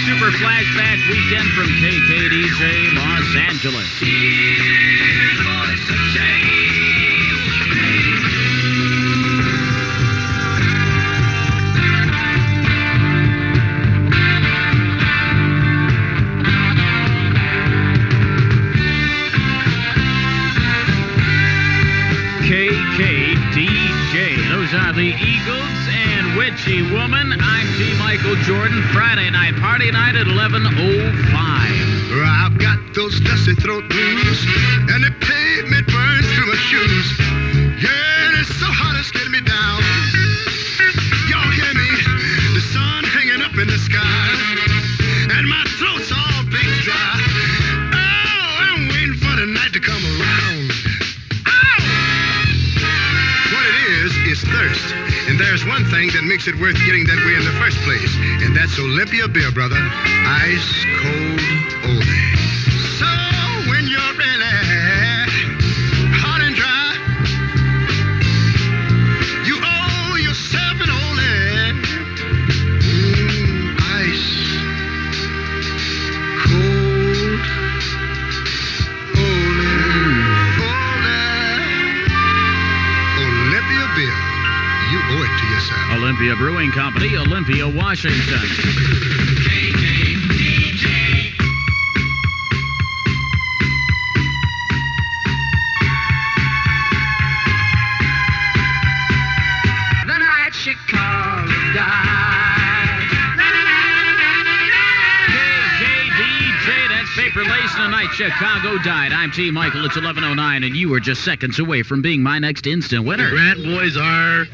Super Flashback Weekend from KKDJ Los Angeles. KKDJ. Those are the Eagles and Witchy Woman. I'm T.Michael Jordan. Friday night, party night at 11:05. I've got those dusty throat blues, and the pavement burns through my shoes. Yeah, it's so hot it's getting me down. Y'all hear me? The sun hanging up in the sky, and my throat's all big dry. Oh, I'm waiting for the night to come around. Is thirst. And there's one thing that makes it worth getting that way in the first place. And that's Olympia beer, brother. Ice cold oldie. So when you're really hot and dry, you owe yourself an oldie. Ice cold oldie. Olympia beer. You owe it to yourself. Olympia Brewing Company, Olympia, Washington. KKDJ. The night Chicago died. KKDJ, that's Paper Lace, the night Chicago died. I'm T.Michael, it's 11:09, and you are just seconds away from being my next instant winner. The Grant boys are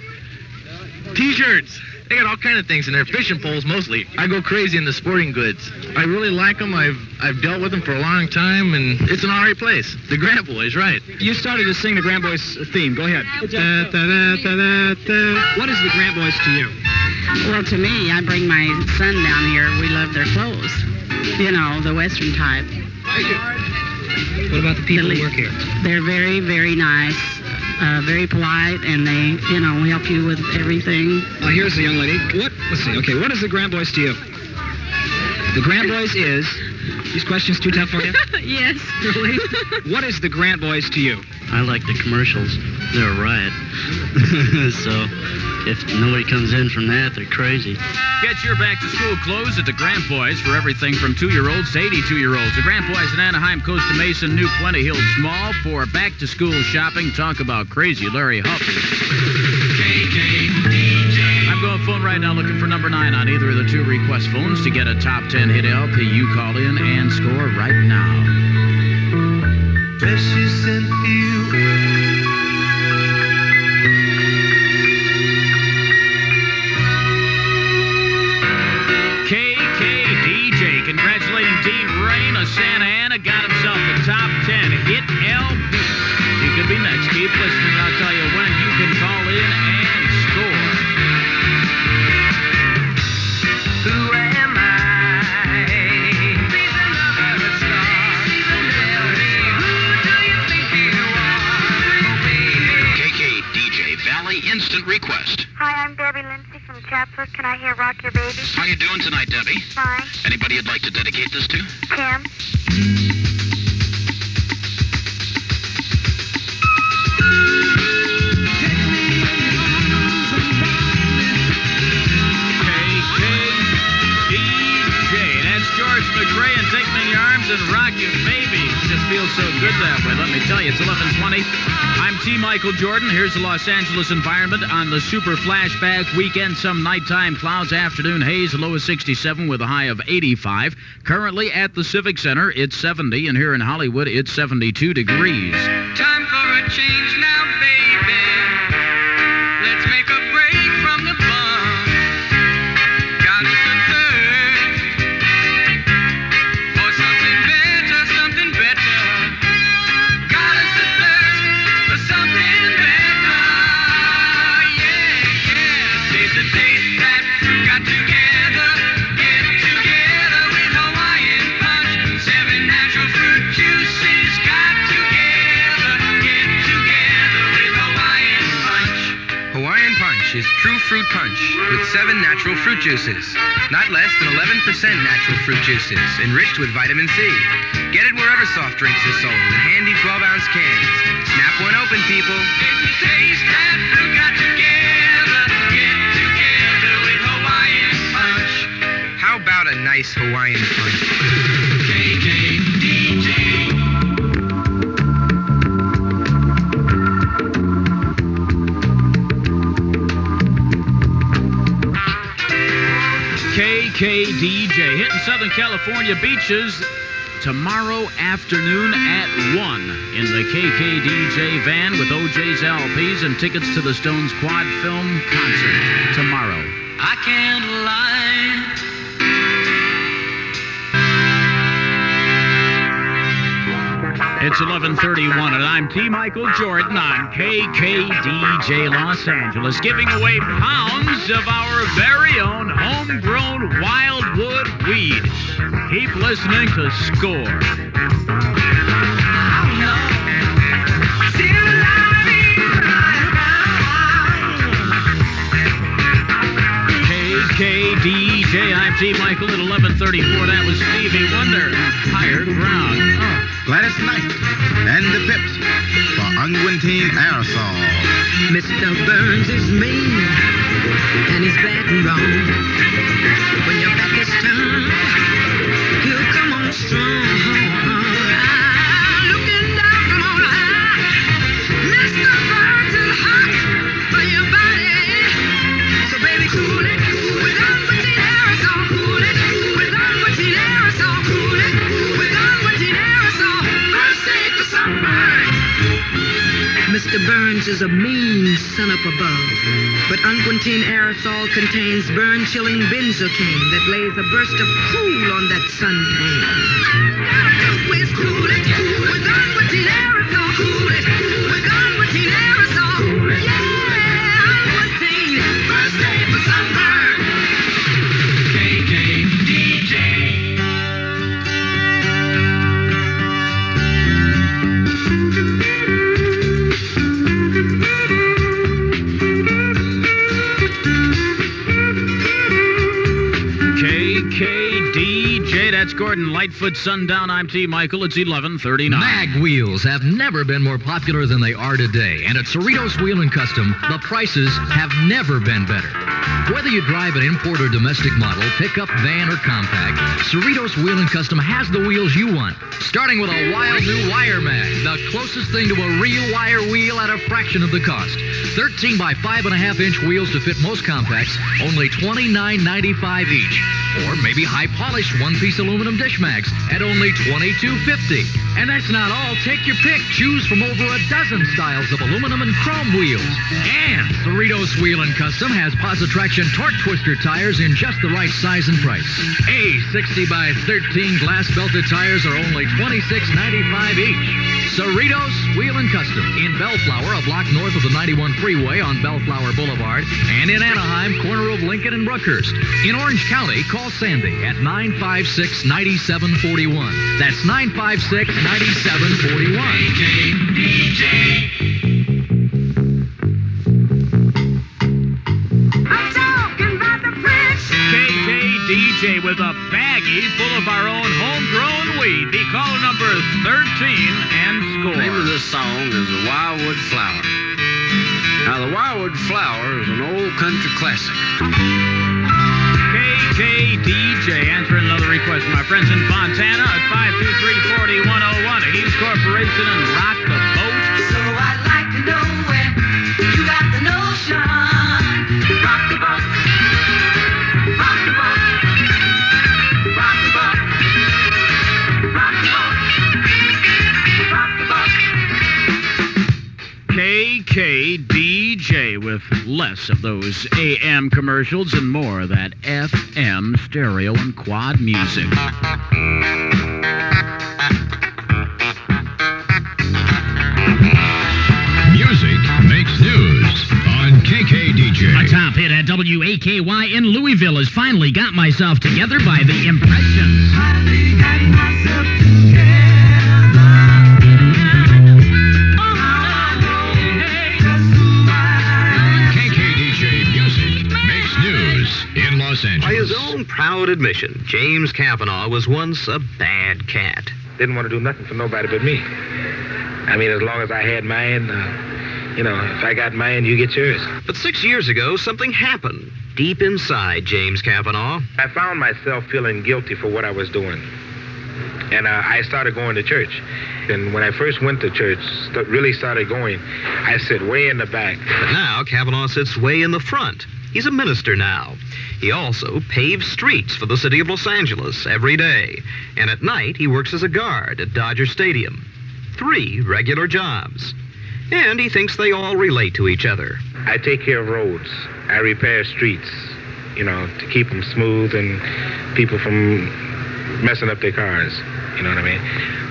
T-shirts. They got all kind of things in there. Fishing poles mostly. I go crazy in the sporting goods. I really like them. I've dealt with them for a long time, and it's an alright place. The Grant boys, right? You started to sing the Grant Boys theme. Go ahead. What is the Grant Boys to you? Well, to me, I bring my son down here. We love their clothes. You know, the Western type. What about the people who work here? They're very, very nice. Very polite, and they, help you with everything. Here's the young lady. Let's see. Okay, what is the Grant Boys to you? The Grant Boys is... These questions too tough for you? Yes. Really? What is the Grant Boys to you? I like the commercials. They're a riot. So, if nobody comes in from that, they're crazy. Get your back-to-school clothes at the Grant Boys for everything from 2-year-olds to 82-year-olds. The Grant Boys in Anaheim, Costa Mesa, New Plenty Hills Mall for back-to-school shopping. Talk about crazy Larry Huff. KKDJ. I'm going phone right now looking for number 9 on either of the 2 request phones to get a top 10 hit LP. You call in and score right now. Precious and few. KKDJ congratulating Dean Rain of Santa Ana, got himself the top 10 hit LP. You could be next. Keep listening. I'll tell you when you can call in and score. Who am I? Please another star. Tell me, who do you think you are? Oh, baby. KKDJ Valley Instant Request. Hi, I'm Debbie Lindsay from Chatsworth. Can I hear Rock Your Baby? How you doing tonight, Debbie? Fine. Anybody you'd like to dedicate this to? Tim? KKDJ. That's George McRae and Take Me in Your Arms and Rock Your Baby. Just feels so good that way. Let me tell you, it's 11:20. I'm T.Michael Jordan. Here's the Los Angeles environment on the Super Flashback Weekend. Some nighttime clouds, afternoon haze, low of 67 with a high of 85. Currently at the Civic Center, it's 70, and here in Hollywood, it's 72 degrees. Time for a change now, baby. Let's make a break from the bum. Got us a thirst for something better, something better. Got us a thirst for something better. Yeah, yeah. Taste the taste that got together. Get together with Hawaiian punch. 7 natural fruit juices got together. Get together. Punch is true fruit punch with 7 natural fruit juices. Not less than 11% natural fruit juices, enriched with vitamin C. Get it wherever soft drinks are sold in handy 12-ounce cans. Snap one open, people. It's the taste that fruit got together. Get together with Hawaiian Punch. How about a nice Hawaiian Punch? KKDJ. KKDJ hitting Southern California beaches tomorrow afternoon at 1 in the KKDJ van with OJ's LPs and tickets to the Stones Quad Film concert tomorrow. I can't lie. It's 11:31 and I'm T.Michael Jordan on KKDJ Los Angeles, giving away pounds of our very own homegrown wildwood weed. Keep listening to Score. KKDJ, I'm T.Michael at 11:34. That was Stevie Wonder, Higher Ground. Oh. Gladys Knight and the Pips for unguentine aerosol. Mr. Burns is mean and he's bad and wrong. When your back is turned, he'll come on strong. Looking down from on high, Mr. Burns is hot for your body. So baby, cool it with unguentine aerosol. Cool it with unguentine aerosol. Cool it with unguentine aerosol. First aid for sunburn. Mr. Burns is a mean son up above, but unguentine aerosol contains burn-chilling benzocaine that lays a burst of cool on that suntan. Always cool it with unguentine aerosol. Cool it with unguentine aerosol. Yeah, unguentine, first aid for sunburn. KKDJ. KKDJ, that's Gordon Lightfoot. Sundown, I'm T.Michael. It's 11:39. Mag wheels have never been more popular than they are today. And at Cerritos Wheel & Custom, the prices have never been better. Whether you drive an import or domestic model, pickup, van, or compact, Cerritos Wheel & Custom has the wheels you want. Starting with a wild new wire mag, the closest thing to a real wire wheel at a fraction of the cost. 13 by 5.5-inch wheels to fit most compacts, only $29.95 each. Or maybe high-polished one-piece aluminum dish mags at only $22.50. And that's not all. Take your pick. Choose from over a dozen styles of aluminum and chrome wheels. And Cerritos Wheel & Custom has Positraction torque twister tires in just the right size and price. A 60 by 13 glass belted tires are only $26.95 each. Cerritos Wheel & Custom in Bellflower, a block north of the 91 freeway on Bellflower Boulevard, and in Anaheim, corner of Lincoln and Brookhurst. In Orange County, call Sandy at 956-9741. That's 956-9741. KKDJ. KKDJ with a baggie full of our own homegrown weed. Be caller number 13 and score. The name of this song is The Wildwood Flower. Now, The Wildwood Flower is an old country classic. KKDJ answering another request from my friends in Fontana at 523-4101. He's Corporation and Rock the Boat. So I'd like to know where you got the notion. Rock the boat. Rock the boat. Rock the boat. Rock the boat. Rock the boat. KKDJ with less of those AM commercials and more of that FM stereo and quad music. Music makes news on KKDJ. A top hit at WAKY in Louisville has Finally Got Myself Together by The Impressions. Finally got myself together. KKDJ Los Angeles. By his own proud admission, James Kavanaugh was once a bad cat. Didn't want to do nothing for nobody but me. I mean, as long as I had mine, if I got mine, you get yours. But 6 years ago, something happened deep inside James Kavanaugh. I found myself feeling guilty for what I was doing. And I started going to church. And when I first went to church, really started going, I sit way in the back. But now, Kavanaugh sits way in the front. He's a minister now. He also paves streets for the city of Los Angeles every day. And at night, he works as a guard at Dodger Stadium. 3 regular jobs. And he thinks they all relate to each other. I take care of roads. I repair streets, to keep them smooth and people from messing up their cars. You know what I mean?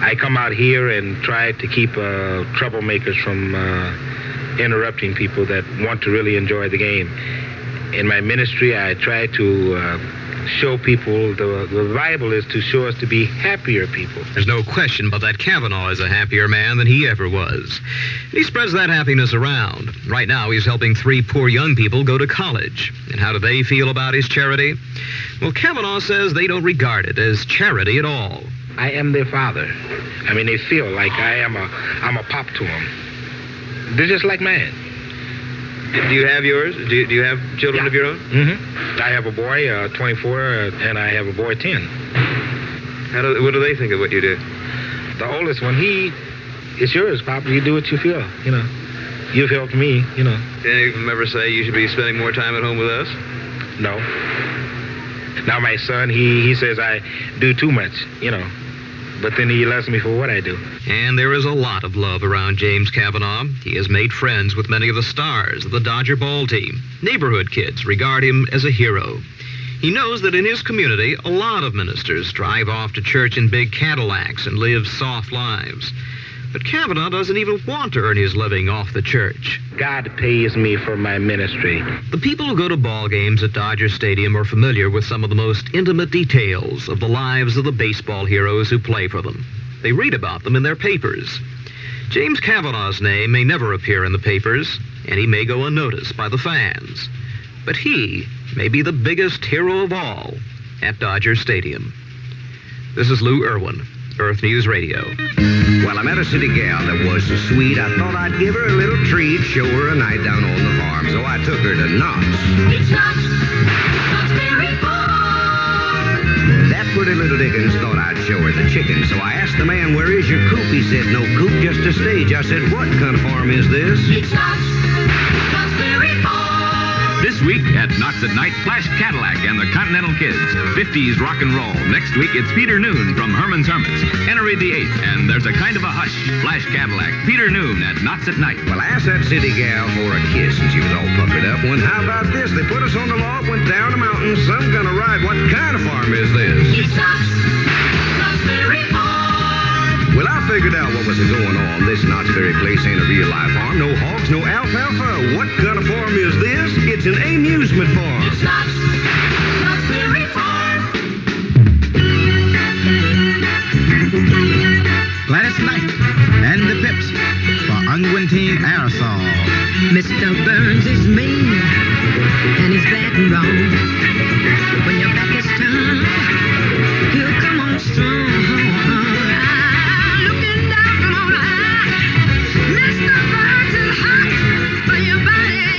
I come out here and try to keep troublemakers from interrupting people that want to really enjoy the game. In my ministry, I try to show people the Bible is to show us to be happier people. There's no question but that Kavanaugh is a happier man than he ever was. He spreads that happiness around. Right now, he's helping 3 poor young people go to college. And how do they feel about his charity? Well, Kavanaugh says they don't regard it as charity at all. I am their father. I mean, they feel like I'm a pop to them. They're just like mine. Do you have yours? Do you have children of your own? Mm-hmm. I have a boy, 24, and I have a boy, 10. What do they think of what you do? The oldest one, it's yours, Pop. You do what you feel, You've helped me, Did any of them ever say you should be spending more time at home with us? No. Now my son, he says I do too much, But then he loves me for what I do. And there is a lot of love around James Kavanaugh. He has made friends with many of the stars of the Dodger ball team. Neighborhood kids regard him as a hero. He knows that in his community, a lot of ministers drive off to church in big Cadillacs and live soft lives. But Kavanaugh doesn't even want to earn his living off the church. God pays me for my ministry. The people who go to ball games at Dodger Stadium are familiar with some of the most intimate details of the lives of the baseball heroes who play for them. They read about them in their papers. James Kavanaugh's name may never appear in the papers, and he may go unnoticed by the fans. But he may be the biggest hero of all at Dodger Stadium. This is Lou Irwin, Earth News Radio. Well, I met a city gal that was so sweet, I thought I'd give her a little treat, show her a night down on the farm. So I took her to Knott's. It's Knott's Berry Farm. That pretty little Dickens thought I'd show her the chicken. So I asked the man, where is your coop? He said, no coop, just a stage. I said, what kind of farm is this? It's Knott's Berry Farm. This week at Knott's at Night, Flash Cadillac and the Continental Kids. 50s rock and roll. Next week, it's Peter Noon from Herman's Hermits. Henry VIII, and There's a Kind of a Hush. Flash Cadillac. Peter Noon at Knott's at Night. Well, I asked that city gal for a kiss, and she was all puckered up. When, how about this? They put us on the log, went down the mountain, some gonna ride. What kind of farm is this? It's Knott's Berry Farm. Well, I figured out what was going on. This Knott's Berry place ain't a real-life farm. No hogs, no alfalfa. What kind of farm is this? It's an amusement farm. It's Knott's Berry Farm. Gladys Knight and the Pips for unguentine aerosol. Mr. Burns is mean, and he's bad and wrong. When your back is turned, he'll come on strong. Looking down from on high, Mr. Burns is hot for your body.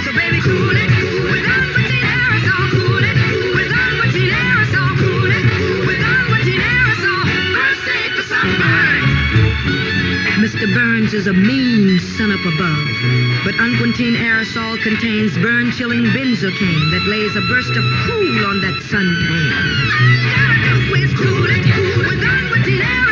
So baby, cool it with unguentine aerosol. Cool it with unguentine aerosol. Cool it with unguentine aerosol. First aid for sunburn. Mr. Burns is a mean son up above, but unguentine aerosol contains burn-chilling benzocaine that lays a burst of cool on that suntan. Gotta do is cool it with unguentine aerosol.